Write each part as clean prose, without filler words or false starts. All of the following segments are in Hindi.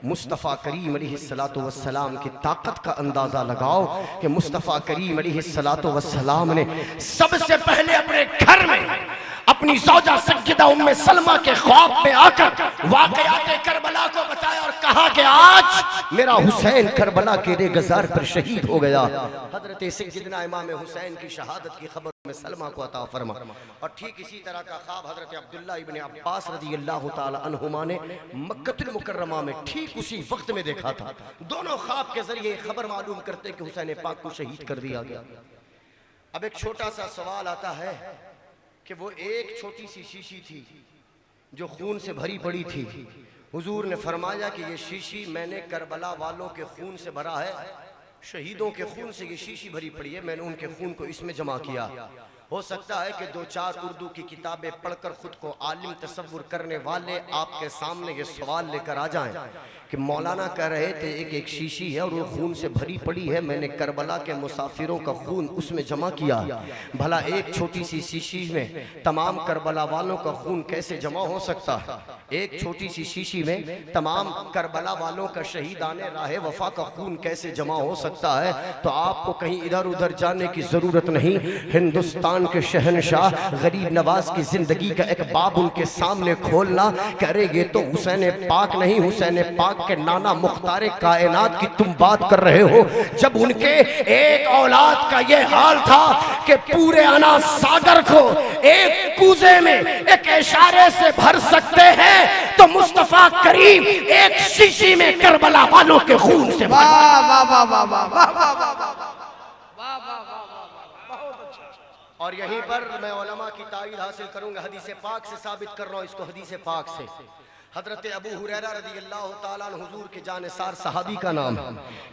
मुस्तफ़ा करीम अलैहिस्सलातु वस्सलाम की ताकत का अंदाज़ा लगाओ कि मुस्तफ़ा करीम अलैहिस्सलातु वस्सलाम ने सबसे पहले अपने घर में अपनी सौजा सज्जदा उम्मे सलमा के ख्वाब में आकर वाक़यात करबला को बताया और कहा कि आज मेरा हुसैन करबला के रेगज़ार पर शहीद हो गया। हज़रत सैयदना इमाम हुसैन की शहादत की खबर में सलमा को अता फरमा। और ठीक इसी तरह का ख्वाब हज़रत अब्दुल्ला इब्न अब्बास रज़ियल्लाहु ताला अन्हुमा ने मक्कतुल मुकर्रमा में ठीक उसी वक्त में देखा था। दोनों ख्वाब के जरिए खबर मालूम करते कि हुसैन पाक को शहीद कर दिया गया। अब एक छोटा सा सवाल आता है कि वो एक छोटी सी शीशी थी जो खून से भरी पड़ी थी। हुजूर ने फरमाया कि ये शीशी मैंने करबला वालों के खून से भरा है, शहीदों के खून से ये शीशी भरी पड़ी है, मैंने उनके खून को इसमें जमा किया। हो सकता है कि दो चार उर्दू की किताबें पढ़कर खुद को आलिम तसव्वुर करने वाले आपके सामने ये सवाल लेकर आ जाएं कि मौलाना कह रहे थे एक एक शीशी है और वो खून से भरी पड़ी है, मैंने करबला के मुसाफिरों का खून उसमें जमा किया। भला एक छोटी सी शीशी में तमाम करबला वालों का खून कैसे जमा हो सकता है? एक छोटी सी शीशी में तमाम करबला वालों का शहीदाने राहे वफा का खून कैसे जमा हो सकता है? तो आपको कहीं इधर उधर जाने की जरूरत नहीं। हिंदुस्तान के शहनशाह गरीब नवाज की जिंदगी का एक बाब उनके सामने खोलना, करेंगे तो हुसैन पाक नहीं, हुसैन पाक के नाना मुख्तारे कायनात की तुम बात कर रहे हो। जब उनके एक औलाद का ये हाल था कि पूरे अना सागर को एक कूजे में एक इशारे से भर सकते हैं, तो मुस्तफा करीम एक शीशी में करबला वालों के खून से भर। वाह वाह वाह वाह वाह वाह वाह वाह। और यहीं पर मैं उलमा की ताईद हासिल करूंगा, हदीस पाक से साबित कर रहा हूं इसको, हदीस पाक से। हजरत अबू हुरैरा रज़ियल्लाहु ताला अन्हु हुजूर के जानिसार सहाबी का नाम,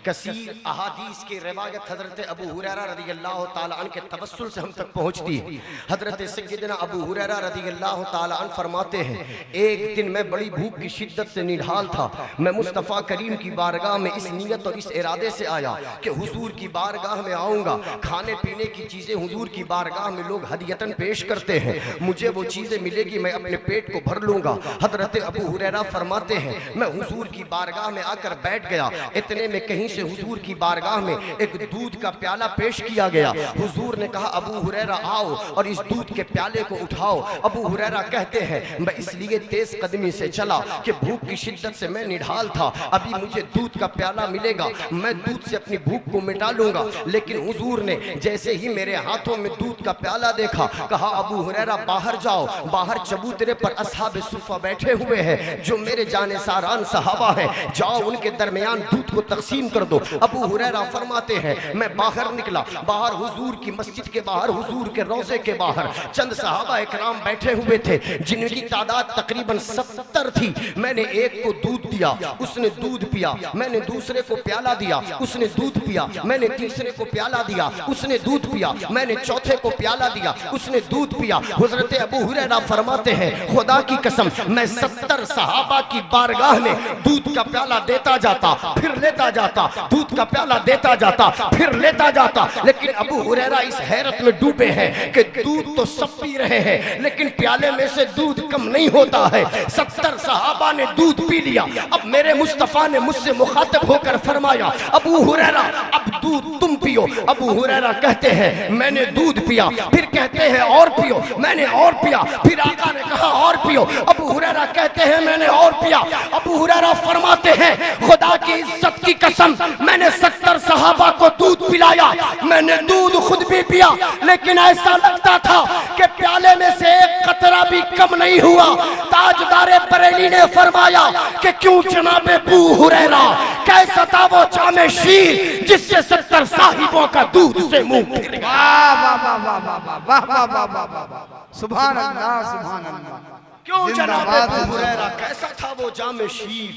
कसीर अहादीस की रिवायत हजरत अबू हुरैरा रज़ियल्लाहु ताला अन्हु के तवस्सुल से हम तक पहुंचती है। हजरत सैयदना अबू हुरैरा रज़ियल्लाहु ताला अन्हु फरमाते हैं, एक दिन मैं बड़ी भूख की शिद्दत से निढाल था। मैं मुस्तफ़ा करीम की बारगाह में इस नियत और इस इरादे से आया कि हुजूर की बारगाह में आऊँगा, खाने पीने की चीज़ें हुजूर की बारगाह में लोग हदियतन पेश करते हैं, मुझे वो चीज़ें मिलेगी, मैं अपने पेट को भर लूँगा। हजरत अबू हुरैरा फरमाते हैं, मैं हुजूर की बारगाह में आकर बैठ गया। इतने में कहीं से हुजूर की बारगाह में एक दूध का प्याला पेश किया गया। हुजूर ने कहा, अबू हुरैरा आओ और इस दूध के प्याले को उठाओ। अबू हुरैरा कहते हैं, मैं इसलिए तेज कदमी से चला कि भूख की शिद्दत से मैं निढाल था, अभी मुझे दूध का प्याला मिलेगा, मैं दूध से अपनी भूख को मिटा लूंगा। लेकिन हुजूर ने जैसे ही मेरे हाथों में दूध का प्याला देखा, कहा, अबू हुरैरा बाहर जाओ, बाहर चबूतरे पर असहाब सुफ़ा बैठे हुए हैं जो मेरे जाने सारान सहाबा हैं, जाओ उनके दरमियान दूध को तकसीम कर दो। अबू हुरैरा फरमाते हैं, मैं बाहर निकला, बाहर हुजूर की मस्जिद के बाहर, हुजूर के रोज़े के बाहर चंद सहाबा इकराम बैठे हुए थे जिनकी तादाद तकरीबन 70 थी। मैंने एक को दूध दिया, उसने दूध पिया, मैंने दूसरे को प्याला दिया, उसने दूध पिया, मैंने तीसरे को प्याला दिया, उसने दूध पिया, मैंने चौथे को प्याला दिया, उसने दूध पिया। हज़रत अबू हुरैरा फरमाते हैं, खुदा की कसम मैं 70 सहाबा की बारगाह में दूध का प्याला देता जाता, फिर लेता जाता, दूध का प्याला देता जाता, फिर लेता जाता। लेकिन अबू हुरैरा इस हैरत में डूबे हैं कि दूध तो सब पी रहे हैं लेकिन प्याले में से दूध कम नहीं होता है। 70 सहाबा ने दूध पी लिया। अब मेरे मुस्तफा ने मुझसे मुखातिब होकर फरमाया, अबू हुरैरा अब दूध तुम पियो। अबू हुरैरा कहते हैं, मैंने दूध पिया, फिर कहते हैं और पियो, मैंने और पिया, फिर आका ने कहा और पियो। अबू हुरैरा कहते हैं, मैंने और पिया। अबू हुरैरा फरमाते हैं, खुदा की इज्जत की कसम मैंने 70 सहाबा को दूध पिलाया, मैंने दूध खुद भी पिया, लेकिन ऐसा लगता था कि प्याले में से एक कतरा भी कम नहीं हुआ। ताजदारे बरेली ने फरमाया कि क्यों जनाबे अबू हुरैरा, कैसा था वो जामे शीर जिससे 70 साहिबों का दूध से मुंह फिर गया। वाह वाह वाह वाह वाह वाह वाह वाह वाह, सुभान अल्लाह सुभान अल्लाह। क्यों जनाबे अबू हुरैरा, कैसा था वो जामे शीर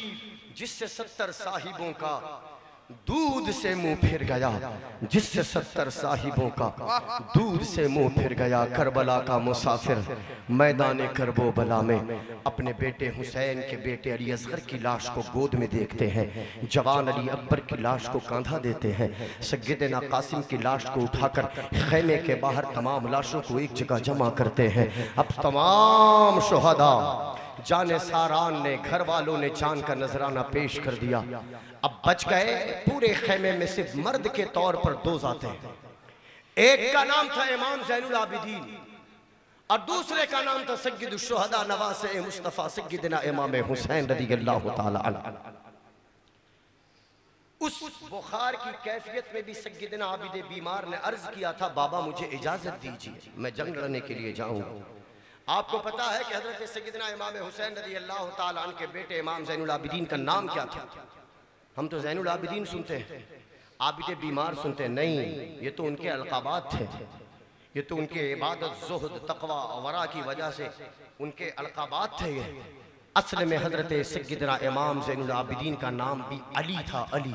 जिससे 70 साहिबों का दूध से मुंह फिर गया, जिससे 70 साहिबों का दूध से मुंह फिर गया। करबला का मुसाफिर मैदान करबो बला में अपने बेटे हुसैन के बेटे अली असगर की लाश को गोद में देखते हैं, जवान अली अकबर की लाश को कांधा देते हैं, सैयदना कासिम की लाश को उठाकर खैमे के बाहर तमाम लाशों को एक जगह जमा करते हैं। अब तमाम शुहदा जाने सारान ने, घर वालों ने जान का नजराना पेश कर दिया। अब बच गए पूरे खेमे में सिर्फ मर्द के तौर पर दो जाते हैं। एक का नाम था इमाम ज़ैनुल आबिदीन और दूसरे का नाम था सय्यदुश शुहदा नवासे मुस्तफ़ा सय्यदना इमाम हुसैन रज़ियल्लाहु ताला अन्हु। उस बुखार की कैफियत में भी सय्यदना आबिद बीमार ने अर्ज किया था, बाबा मुझे इजाजत दीजिए, मैं जंग लड़ने के लिए जाऊं। आपको पता है कि हजरत सय्यदना इमाम हुसैन रज़ियल्लाहु ताला अन्हु के बेटे इमाम ज़ैनुल आबिदीन का नाम क्या था? हम तो ज़ैनुल आबिदीन सुनते हैं, आबिद बीमार सुनते हैं। नहीं, ये तो उनके अलक़ाबात थे, ये तो उनके इबादत, ज़ुहद, तक़वा और वरा की वजह से उनके अलक़ाबात थे। ये असल में हजरत सय्यदना इमाम ज़ैनुल आबिदीन का नाम भी अली था। अली,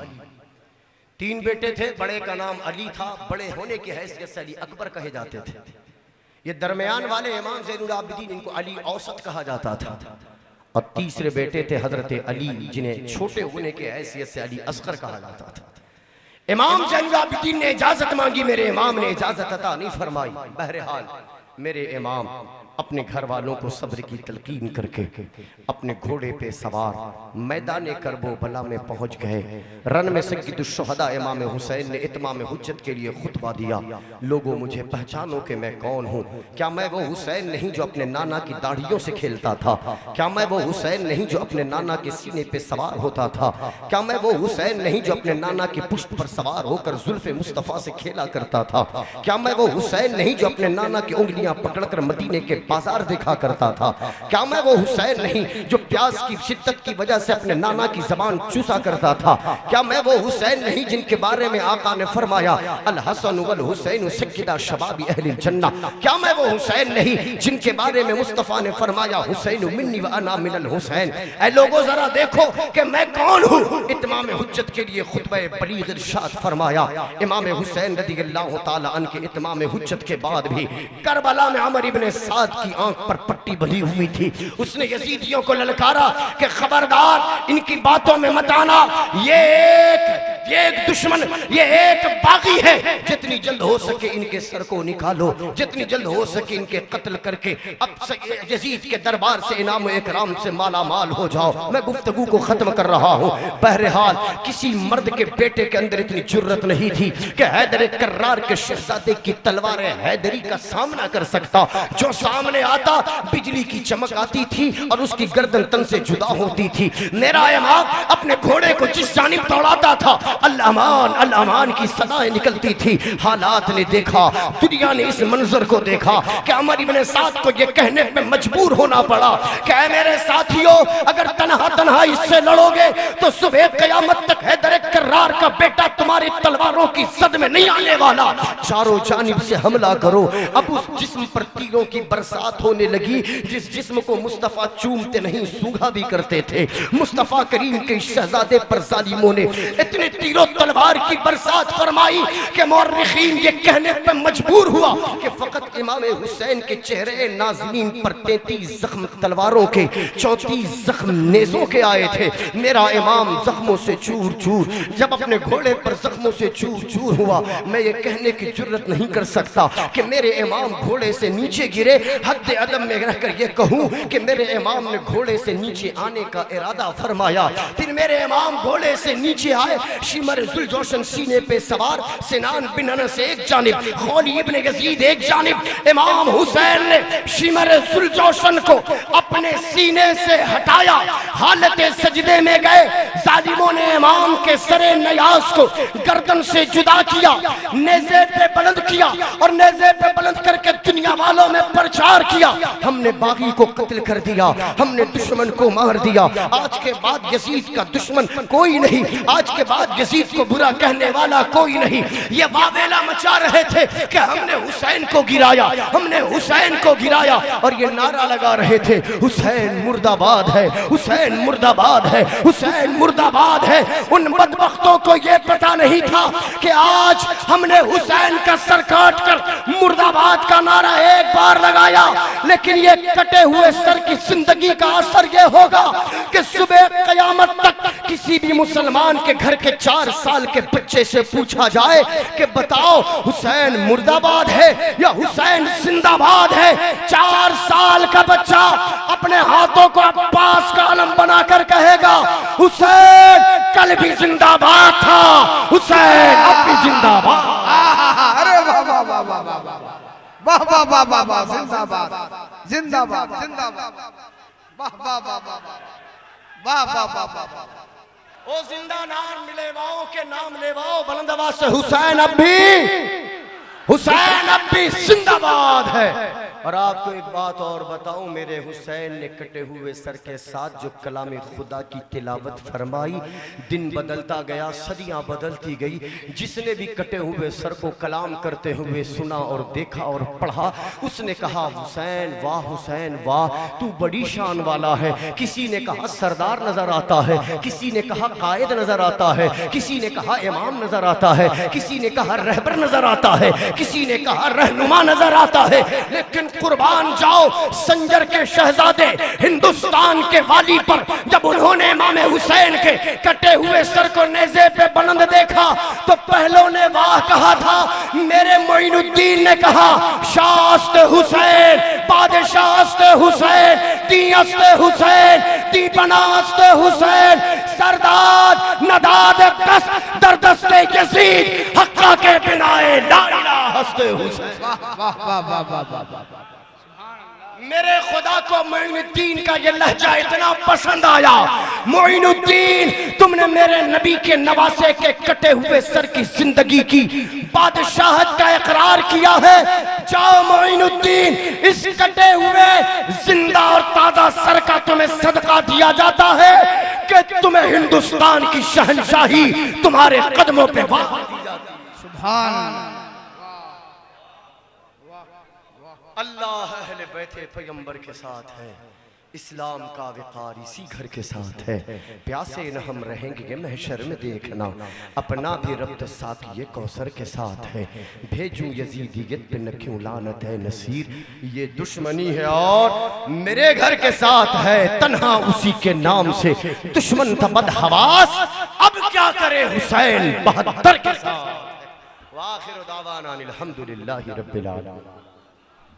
3 बेटे थे, बड़े का नाम अली था, बड़े होने की हैसियत से अली अकबर कहे जाते थे। ये दरमियान वाले इमाम ज़ैनुल आबिदीन, इनको अली औसत कहा जाता था। और तीसरे बेटे थे हजरत अली, जिन्हें छोटे होने की हैसियत से अली असगर कहा जाता था। इमाम ज़ैनुल आबिदीन ने इजाजत मांगी, मेरे इमाम ने इजाजत अता नहीं फरमाई। बहरहाल मेरे इमाम अपने घर वालों को सब्र की तलकीन करके अपने घोड़े पे सवार मैदान करबला में पहुंच गए। रन में सय्यदुश शुहदा इमाम हुसैन ने इत्माम हुज्जत के लिए खुतबा दिया, लोगों मुझे पहचानो कि मैं कौन हूँ। क्या मैं वो हुसैन नहीं जो अपने नाना की दाढ़ियों से खेलता था? क्या मैं वो हुसैन नहीं जो अपने नाना के सीने पे सवार होता था? क्या मैं वो हुसैन नहीं जो अपने नाना की पुश्त पर सवार होकर जुल्फ़े मुस्तफ़ा से खेला करता था? क्या मैं वो हुसैन नहीं जो अपने नाना की उंगलियां पकड़कर मदीने के बाजार देखा करता था? क्या मैं वो हुसैन नहीं जो प्यास की शिद्दत की वजह से अपने नाना की जबान चूसा करता था? क्या मैं वो हुसैन नहीं जिनके बारे में आका ने फरमाया अल हसन वल हुसैन सय्यदा शबाबी अहलिल जन्ना? क्या मैं वो हुसैन नहीं जिनके बारे में मुस्तफ़ा ने फरमाया हुसैन मिन्नी व अना मिनल हुसैन? ऐ लोगों जरा देखो कि मैं कौन हूँ। इत्माम हुज्जत के लिए खुतबे बलीग इरशाद फरमाया। इमाम हुसैन रज़ियल्लाहु ताला अन्हु के इत्माम हुज्जत के बाद भी करबला में अमर इब्ने साद की आंख पर पट्टी बंधी हुई थी। उसने यजीदियों को ललकारा कि खबरदार इनकी बातों में मत आना, ये एक दुश्मन, ये एक बागी है, जितनी जल्द हो सके इनके सर को निकालो, जितनी जल्द हो सके इनके कत्ल करके अब यजीद के दरबार से इनाम इकराम से माला माल हो जाओ। मैं गुफ्तगू को खत्म कर रहा हूँ। बहरहाल किसी मर्द के बेटे के अंदर इतनी जुर्रत नहीं थी कि हैदर कर्रार के शहजादे की तलवार हैदरी का सामना कर सकता। जो सामने आता बिजली की चमक आती थी और उसकी गर्दन तन से जुदा होती थी। मेरा इमाम अपने घोड़े को जिस जानिब दौड़ाता था अल अमान की सदाएं निकलती थी। हालात ने देखा, दुनिया ने इस मंजर को देखा कि अमर इब्ने साद को यह कहने पे मजबूर होना पड़ा कि मेरे साथियों, अगर तन्हा तन्हा इससे लड़ोगे तो सुबह कयामत तक हैदर कर्रार का बेटा तुम्हारी तलवारों की सद में नहीं आने वाला। चारों जानिब से हमला करो। अब उस जिस्म पर तीरों की बरसात होने लगी, जिस जिस्म को मुस्तफा चूमते नहीं सूंघा भी करते थे। मुस्तफा करीम के शहजादे पर जालिमों ने इतने तीरों तलवार की बरसात फरमाई कि मुअर्रिखीन ये कहने पे मजबूर हुआ कि फकत इमाम हुसैन के चेहरे नाज़रीन पर 33 जख्म तलवारों के, 34 जख्म नेज़ों के आए थे। मेरा इमाम जख्मों से चूर चूर, जब अपने घोड़े पर जख्मों से चूर चूर हुआ, मैं ये कहने की जुर्रत नहीं कर सकता कि मेरे इमाम घोड़े से नीचे गिरे। हद अदब में रहकर ये कहूँ कि मेरे इमाम ने घोड़े से नीचे आने का इरादा फरमाया। फिर मेरे इमाम घोड़े से नीचे आए, शिमर जुलजोशन सीने पे सवार, सिनान बिन अनस एक जानिब, खौली इब्ने यजीद एक जानिब। इमाम हुसैन ने शिमर जुलजोशन को अपने सीने से हटाया, हालत सजदे में गए। जालिमों ने इमाम के सरे नयाज को गर्दन से जुदा किया, नेज़े पे बुलंद किया और नेज़े पे बुलंद करके दुनिया वालों में प्रचार किया, हमने बागी को कत्ल कर दिया, हमने दुश्मन को मार दिया। आज के बाद यजीद का दुश्मन कोई नहीं, आज के बाद यजीद को बुरा कहने वाला कोई नहीं। ये वावेला मचा रहे थे कि हमने हुसैन को गिराया, हमने हुसैन को गिराया, और ये नारा लगा रहे थे हुसैन मुर्दाबाद है, हुसैन मुर्दाबाद है, हुसैन मुर्दाबाद है। उन बदबख्तों को ये पता नहीं था कि आज हमने हुसैन का सर काट कर मुर्दाबाद का नारा एक बार लगाया, लेकिन ये कटे हुए सर की जिंदगी का असर ये होगा कि सुबह कयामत तक किसी भी मुसलमान के घर के 4 साल के बच्चे से पूछा जाए कि बताओ हुसैन मुर्दाबाद है या हुसैन जिंदाबाद है, 4 साल का बच्चा अपने हाथों को अब्बास का आलम बनाकर कहेगा हुसैन कल भी जिंदाबाद था, हुसैन अब भी जिंदाबाद। अरे वाह वाह वाह वाह वाह वाह वाह वाह वाह वाह, जिंदाबाद जिंदाबाद जिंदाबाद, वाह वाह वाह वाह वाह वाह वाह वाह। ओ जिंदा नाम मिलेवाओं के नाम लेवाओ बुलंद आवाज से, हुसैन अब भी जिंदाबाद है। और आपको एक बात और बताऊं, मेरे हुसैन ने कटे हुए सर के साथ जो कलाम खुदा की तिलावत फरमाई, दिन बदलता गया, सदियां बदलती गई। जिसने भी कटे हुए सर को कलाम करते हुए सुना और देखा और पढ़ा, उसने कहा हुसैन वाह तू बड़ी शान वाला है। किसी ने कहा सरदार नजर आता है, किसी ने कहा कायद नजर आता है, किसी ने कहा इमाम नजर आता है, किसी ने कहा रहबर नजर आता है, किसी ने कहा रहनुमा नजर आता है। लेकिन कुर्बान जाओ संजर के शहजादे हिंदुस्तान के वाली पर, जब उन्होंने इमाम हुसैन के कटे हुए सर को नेज़े पे बुलंद देखा तो पहलों ने वाह कहा था, मेरे मोइनुद्दीन ने कहा शास्त हुसैन बादशाहस्त हुसैन दियस्त हुसैन दीपनास्त हुसैन सरदार नदाद कस दरदस्ते यजीद हक्का के बिनाए ला इलाहा हस्ते हुसैन। वाह वाह वाह वाह वाह। मेरे खुदा को मोइनुद्दीन का ये लहजा इतना पसंद आया, मोइनुद्दीन तुमने मेरे नबी के नवासे के कटे हुए सर की जिंदगी की बादशाहत का इकरार किया है। जाओ मोइनुद्दीन, इस कटे हुए जिंदा और ताजा सर का तुम्हें सदका दिया जाता है कि तुम्हें हिंदुस्तान की शहंशाही तुम्हारे कदमों पे वाह दी जाती है। सुभान अल्लाह अहले बैठे पैगंबर के साथ है, इस्लाम का विकार इसी घर के साथ है। प्यासे न हम रहेंगे महशर में देखना, अपना भी रब्त साकी कौसर के साथ है। भेजूं यजीदियत पे न क्यों लानत है नसीर, ये दुश्मनी है और मेरे घर के साथ है, तन्हा उसी के नाम से दुश्मन था बदहवास, अब क्या करे हुसैन 72 के साथ। वाखिर दावाना अनिल हम्दुलिल्लाहि रब्बिल आलमीन।